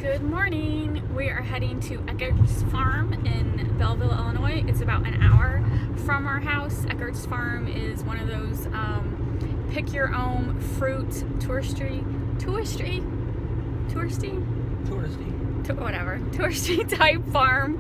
Good morning. We are heading to Eckerts Farm in Belleville, Illinois. It's about an hour from our house. Eckerts Farm is one of those pick your own fruit touristy type farm.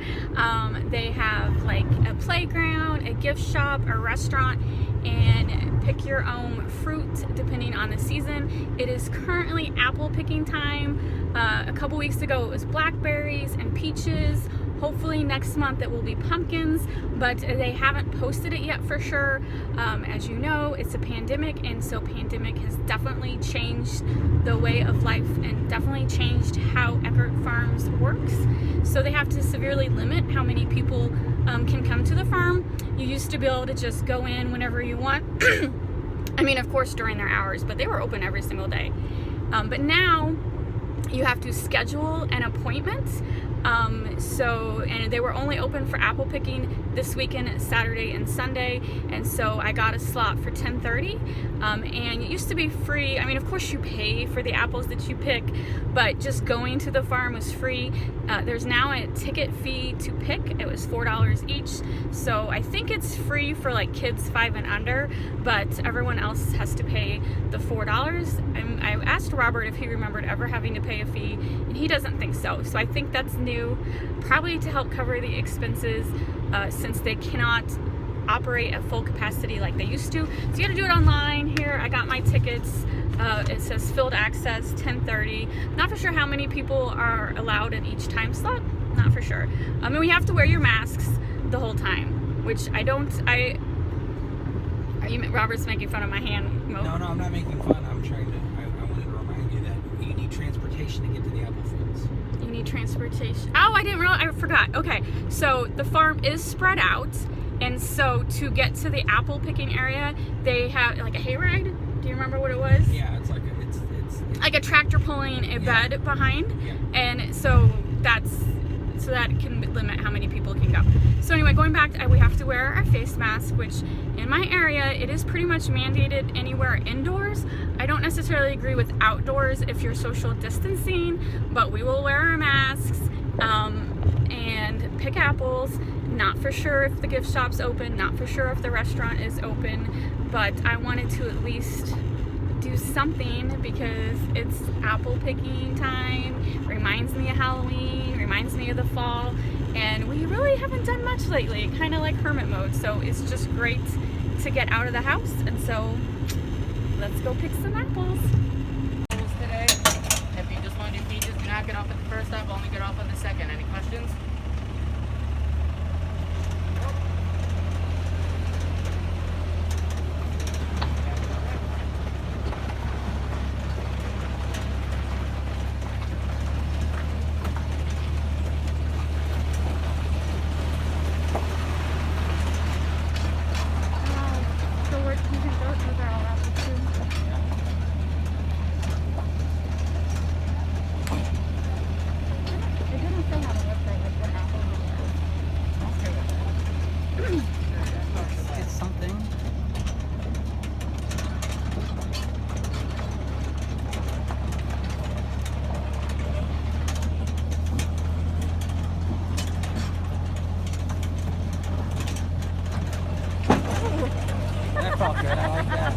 They have like a playground, a gift shop, a restaurant, and pick your own fruit depending on the season. It is currently apple picking time. A couple weeks ago it was blackberries and peaches. Hopefully next month it will be pumpkins, but they haven't posted it yet for sure. As you know, it's a pandemic, and so pandemic has definitely changed the way of life and definitely changed how Eckerts Farms works. So they have to severely limit how many people can come to the farm. You used to be able to just go in whenever you want. I mean, of course, during their hours, but they were open every single day. But now you have to schedule an appointment. And they were only open for apple picking this weekend, Saturday and Sunday, and so I got a slot for 10:30. And it used to be free. I mean, of course you pay for the apples that you pick, but just going to the farm was free. There's now a ticket fee to pick. It was $4 each, so I think it's free for like kids 5 and under, but everyone else has to pay the $4. I asked Robert if he remembered ever having to pay a fee, and he doesn't think so. So I think that's new, probably to help cover the expenses since they cannot operate at full capacity like they used to. So you got to do it online. Here I got my tickets. It says filled access 10:30. Not for sure how many people are allowed in each time slot. Not for sure. I mean, we have to wear your masks the whole time, which I don't. Robert's making fun of my hand. No, I'm not making fun. I'm trying to. I wanted to remind you that you need transportation to get to the apple fields. You need transportation. Oh, I didn't realize. I forgot. Okay, so the farm is spread out, and so to get to the apple picking area, they have like a hayride. Do you remember what it was? Yeah, it's like it's like a tractor pulling a bed behind, and so that can limit how many people can go. So anyway, going back, we have to wear our face mask, which in my area it is pretty much mandated anywhere indoors. I don't necessarily agree with outdoors if you're social distancing, but we will wear our masks and pick apples. Not for sure if the gift shop's open, not for sure if the restaurant is open, but I wanted to at least do something because it's apple picking time. Reminds me of Halloween, reminds me of the fall, and we really haven't done much lately, kind of like hermit mode. So it's just great to get out of the house, and so let's go pick some apples. Today, if you just want to do peaches, do not get off at the first stop, only get off on the second. Any questions? That felt good. I like that.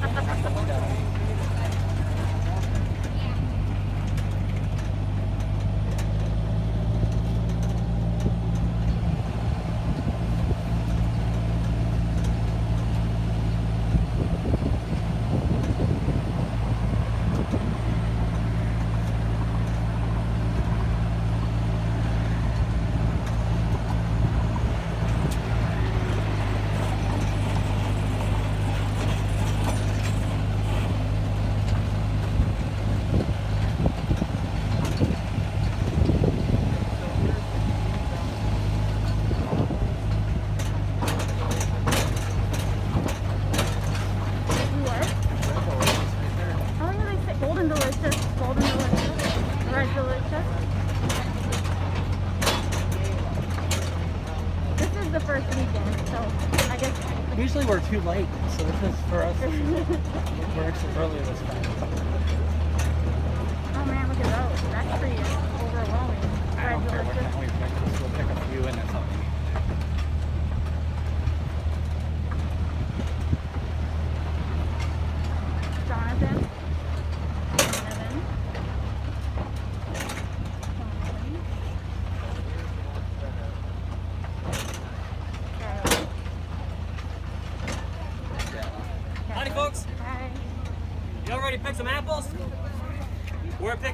The first weekend, so I guess Usually we're too late, so this is for us. We're actually earlier this time. oh man, look at those. That tree is overwhelming.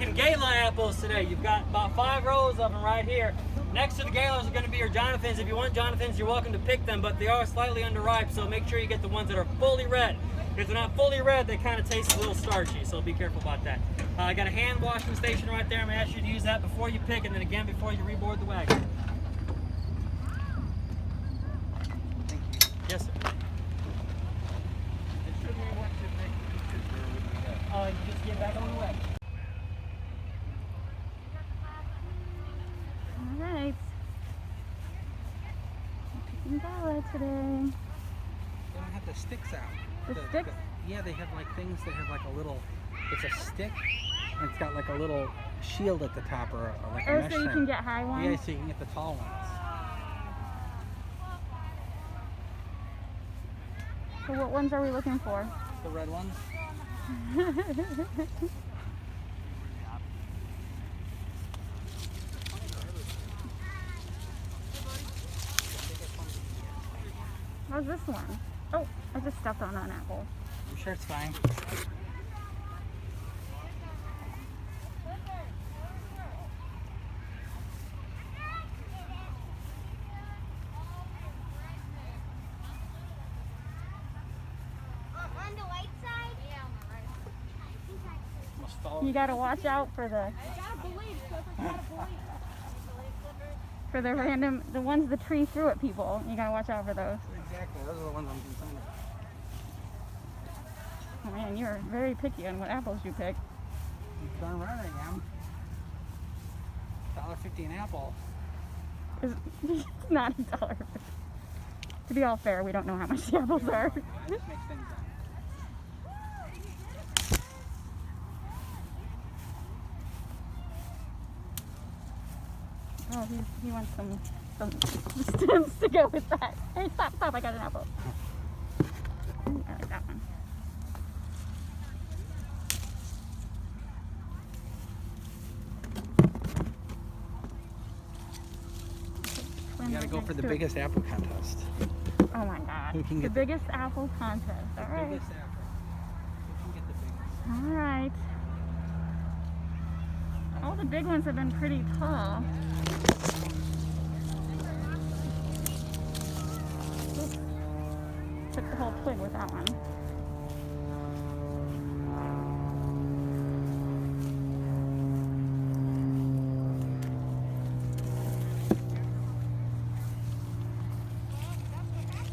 picking Gala apples today. You've got about 5 rows of them right here. Next to the Galas are going to be your Jonathans. If you want Jonathans, you're welcome to pick them, but they are slightly underripe, so make sure you get the ones that are fully red. If they're not fully red, they kind of taste a little starchy, so be careful about that. I got a hand washing station right there. I'm going to ask you to use that before you pick, and then again before you reboard the wagon. Thank you. Yes, sir. Just get back on the way. All right. I'm picking Gala today. They don't have the sticks out. The sticks? Yeah, they have like things that have like a little, it's a stick, and it's got like a little shield at the top or like a mesh so you thing. can get high ones? Yeah, so you can get the tall ones. So what ones are we looking for? The red ones? How's this one? Oh, I just stepped on an apple. I'm sure it's fine. On the white side? Yeah, on the right. Must follow. You gotta watch out for the random, the ones the tree threw at people. You gotta watch out for those. Exactly, those are the ones I'm concerned about. Oh man, you're very picky on what apples you pick. You're darn right I am. $1.50 an apple. It's not $1. To be all fair, we don't know how much the apples are. Just make things up. Oh, he wants some stems to go with that. Hey, stop, I got an apple. I like that one. You gotta go for the biggest apple contest. Oh my god. Who can The get biggest apple contest. The All right. biggest apple. Who can get the biggest? All right. All the big ones have been pretty tall. Oops. Took the whole twig with that one.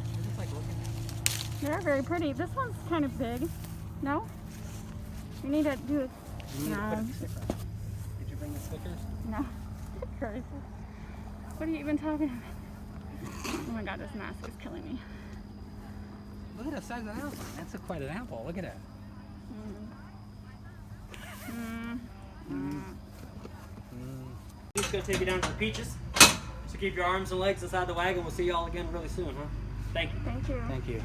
I just like looking at them. They're very pretty. This one's kind of big. No? You need to do it. You need to No. put a sticker on. Did you bring the stickers? No. Stickers. What are you even talking about? Oh my god, this mask is killing me. Look at the size of that apple. That's quite an apple. Look at it. Just gonna take you down to the peaches. So keep your arms and legs inside the wagon. We'll see you all again really soon, huh? Thank you. Thank you. Thank you.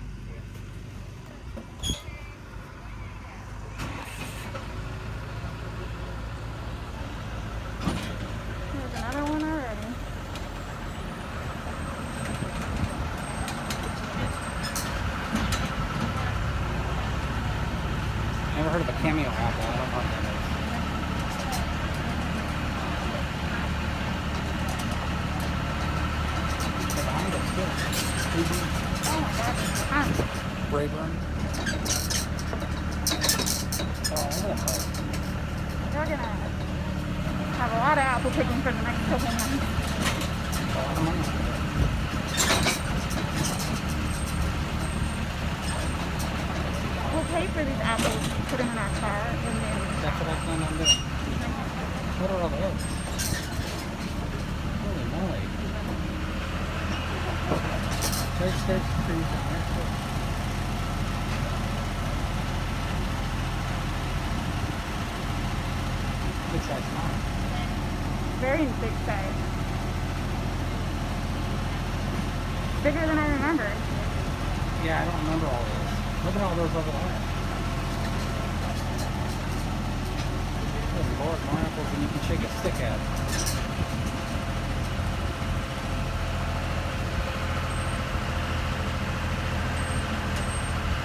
There's another one already. Never heard of a cameo apple. I don't know what that is. The behind it's good. Oh my god, it's hot. Rayburn. Oh, look at that. We're gonna have a lot of apple picking for the next couple months. A lot of money. We'll pay for these apples, put them in our car, and then That's what I plan on doing. What are all those? Holy moly. There's trees down there too. Good size mom. very big size. Bigger than I remembered. Yeah, I don't remember all those. Look at all those over there. Good Lord, more apples than you can shake a stick at.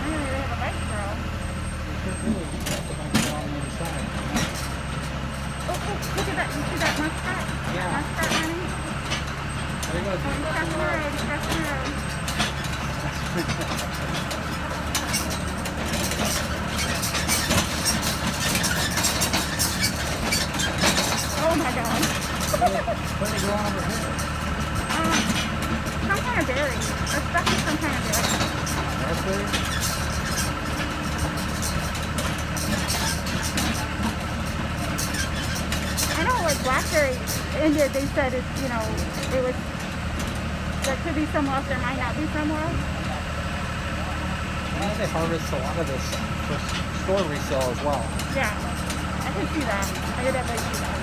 Anyway, they have a bike trail. You could really use that to bike on the other side. Look at that. You see that muskrat? Yeah. Muskrat running? There you go. Oh, he's crossing the road. He's crossing the road. Oh my god. What are they growing over here? Some kind of berry. Especially some kind of berry. Raspberry? I know, like blackberry, India, they said it's, you know, it was, there could be some left, there might not be some left. I know they harvest a lot of this for store resale as well. Yeah, I can see that. I could definitely see that.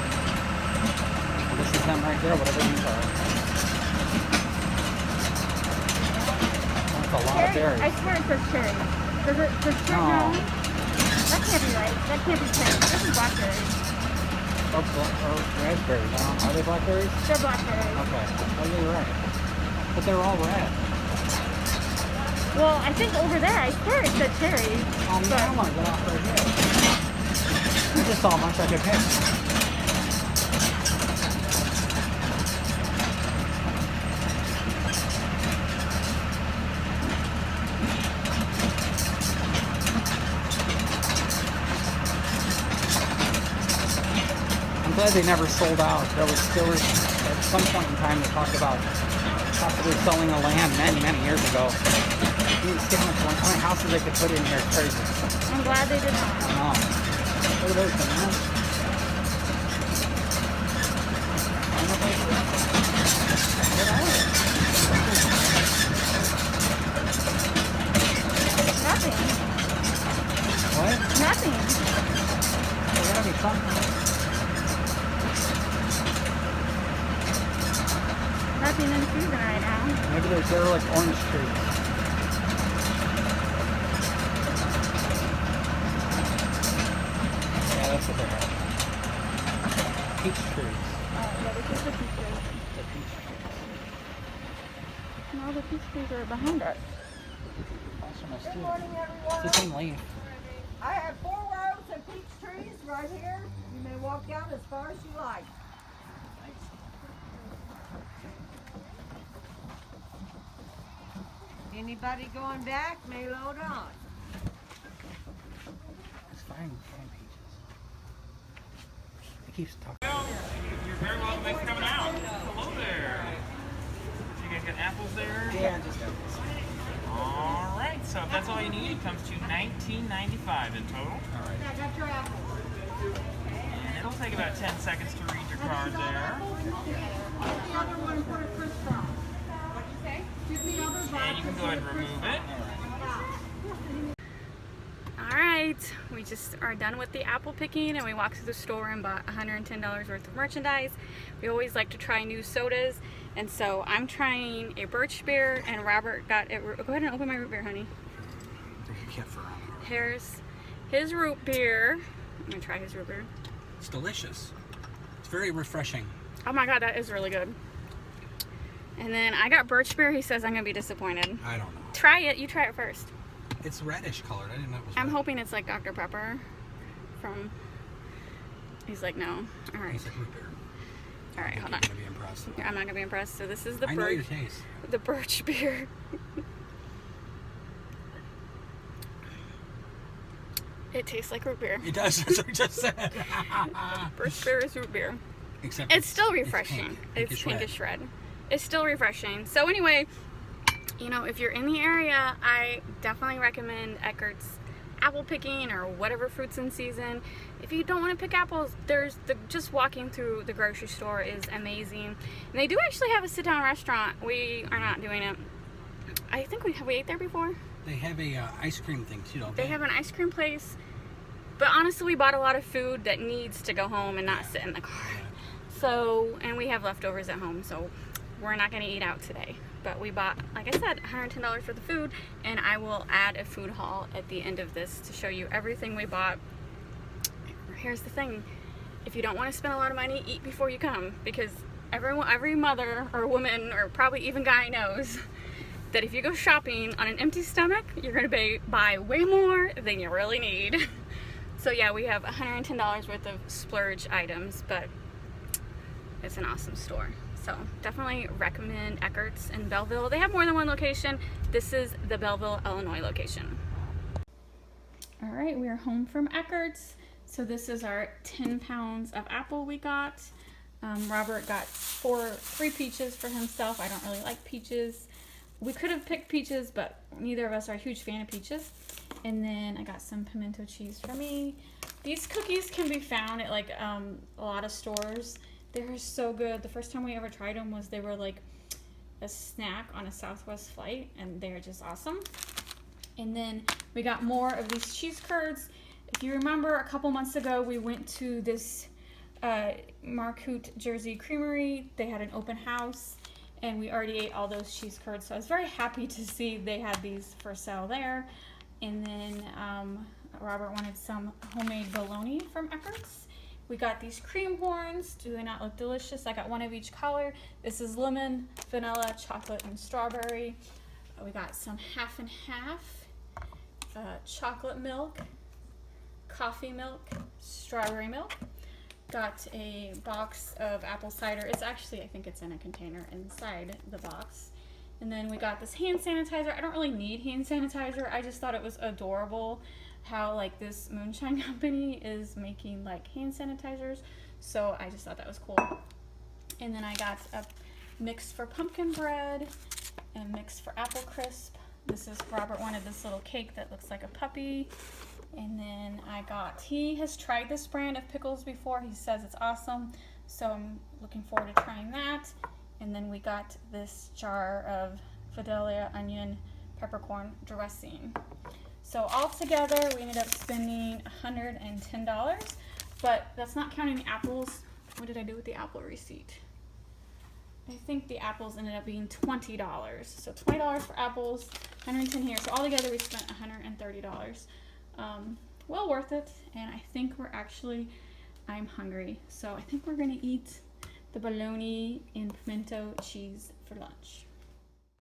Well, this is them right there, whatever these are. That's a lot of berries. I swear it says cherry. Does cherry? No. No. That can't be right. That can't be cherry. This is blackberry. Or raspberries. Are they blackberries? They're blackberry. Okay. Oh, you're right. But they're all red. Well, I think over there, I swear it said cherry. Oh, man, I want to get off right here. This is so much I could pick. I'm glad they never sold out. There was at some point in time they talked about possibly selling the land many years ago. You see how many houses they could put in here. It's crazy. I'm glad they did not. I know. Look at those bananas. What are they? Nothing. What? Nothing. There gotta be something. Nothing in season right now. Maybe they're like orange trees. Yeah, that's what they are. Peach trees. Oh, yeah, this is the peach trees. The peach trees. And all the peach trees are behind us. Good morning, everyone. It's the same leaf. I have 4 rows of peach trees right here. You may walk down as far as you like. Anybody going back may load on. It's fine peaches. It keeps talking. You're very welcome. Thanks for coming out. Hello there. So you guys got apples there? Yeah, just apples. All right. So if that's all you need, it comes to $19.95 in total. All right. I got your apples. And it'll take about 10 seconds to read your card there. Get the other one for a French fry. What'd you say? Get the other one. And you can go ahead and remove it. Alright, we just are done with the apple picking and we walked through the store and bought $110 worth of merchandise. We always like to try new sodas, and so I'm trying a Birch Beer, and Robert got it. Go ahead and open my root beer, honey. Here's his root beer. I'm gonna try his root beer. It's delicious. It's very refreshing. Oh my god, that is really good. And then I got Birch Beer. He says I'm gonna be disappointed. I don't know. Try it. You try it first. It's reddish colored. I didn't know it was I'm red. hoping it's like Dr. Pepper from... He's like, no. Alright. It's like root beer. Alright, hold on. You're gonna be impressed. I'm not gonna be impressed. So this is the I know your taste. the Birch Beer. It tastes like root beer. It does. That's what I just said. Birch Beer is root beer. Except It's still refreshing. It's pinkish red. It's still refreshing. So anyway, you know, if you're in the area, I definitely recommend Eckerts apple picking or whatever fruits in season. If you don't want to pick apples, just walking through the grocery store is amazing. And they do actually have a sit-down restaurant. We are not doing it. I think we ate there before. They have a ice cream thing too, don't they? They have an ice cream place. But honestly, we bought a lot of food that needs to go home and not sit in the car. So, and we have leftovers at home, so we're not going to eat out today. But we bought, like I said, $110 for the food, and I will add a food haul at the end of this to show you everything we bought. Here's the thing. If you don't want to spend a lot of money, eat before you come, because every mother or woman or probably even guy knows that if you go shopping on an empty stomach, you're going to buy way more than you really need. So yeah, we have $110 worth of splurge items, but it's an awesome store. So definitely recommend Eckerts in Belleville. They have more than one location. This is the Belleville, Illinois location. All right, we are home from Eckerts. So this is our 10 pounds of apple we got. Robert got 3 peaches for himself. I don't really like peaches. We could have picked peaches, but neither of us are a huge fan of peaches. And then I got some pimento cheese for me. These cookies can be found at like a lot of stores. They're so good. The first time we ever tried them was they were like a snack on a Southwest flight, and they're just awesome. And then we got more of these cheese curds. If you remember, a couple months ago we went to this Marcotte Jersey Creamery. They had an open house, and we already ate all those cheese curds, so I was very happy to see they had these for sale there. And then Robert wanted some homemade bologna from Eckerts. We got these cream horns. Do they not look delicious? I got one of each color. This is lemon, vanilla, chocolate, and strawberry. We got some half and half, chocolate milk, coffee milk, strawberry milk. Got a box of apple cider. It's actually, I think it's in a container inside the box. And then we got this hand sanitizer. I don't really need hand sanitizer. I just thought it was adorable how like this moonshine company is making like hand sanitizers. So I just thought that was cool. And then I got a mix for pumpkin bread and mix for apple crisp. This is, Robert wanted this little cake that looks like a puppy. And then he has tried this brand of pickles before. He says it's awesome. So I'm looking forward to trying that. And then we got this jar of Fidelia onion peppercorn dressing. So all together we ended up spending $110, but that's not counting the apples. What did I do with the apple receipt? I think the apples ended up being $20. So $20 for apples, $110 here. So all together we spent $130. Well worth it, and I think I'm hungry. So I think we're gonna eat the bologna and pimento cheese for lunch.